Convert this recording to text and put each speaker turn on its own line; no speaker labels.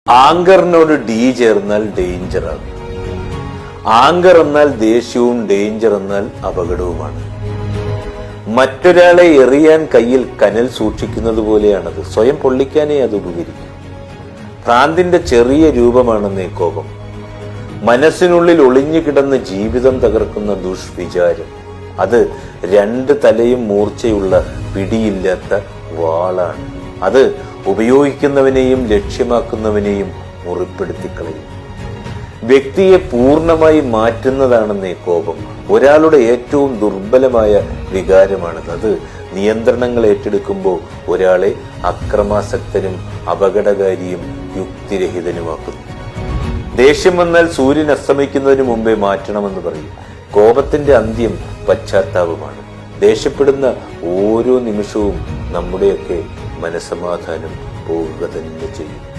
ആങ്കറിനോട് D ചേർന്നാൽ ഡേഞ്ചറാണ്. Anchor എന്നാൽ ദേഷ്യവും, ഡേഞ്ചർ എന്നാൽ അപകടവുമാണ്. മറ്റൊരാളെ എറിയാൻ കയ്യിൽ കനൽ സൂക്ഷിക്കുന്നത് പോലെയാണത്. സ്വയം പൊള്ളിക്കാനേ അത് ഉപകരിക്കും. ഭ്രാന്തിന്റെ ചെറിയ രൂപമാണെന്നേ കോപം. മനസ്സിനുള്ളിൽ ഒളിഞ്ഞു കിടന്ന് ജീവിതം തകർക്കുന്ന ദുഷ്വിചാരം. അത് രണ്ട് തലയും മൂർച്ചയുള്ള പിടിയില്ലാത്ത വാളാണ്. അത് ഉപയോഗിക്കുന്നവനെയും ലക്ഷ്യമാക്കുന്നവനെയും മുറിപ്പെടുത്തിക്കളയും. വ്യക്തിയെ പൂർണ്ണമായി മാറ്റുന്നതാണെന്നേ കോപം. ഒരാളുടെ ഏറ്റവും ദുർബലമായ വികാരമാണത്. അത് നിയന്ത്രണങ്ങൾ ഏറ്റെടുക്കുമ്പോൾ ഒരാളെ അക്രമാസക്തനും അപകടകാരിയും യുക്തിരഹിതനുമാക്കുന്നു. ദേഷ്യം വന്നാൽ സൂര്യൻ അസ്തമിക്കുന്നതിന് മുമ്പേ മാറ്റണമെന്ന് പറയും. കോപത്തിന്റെ അന്ത്യം പശ്ചാത്താപമാണ്. ദേഷ്യപ്പെടുന്ന ഓരോ നിമിഷവും നമ്മുടെയൊക്കെ മനസ്സമാധാനം പോവുക തന്നെ ചെയ്യും.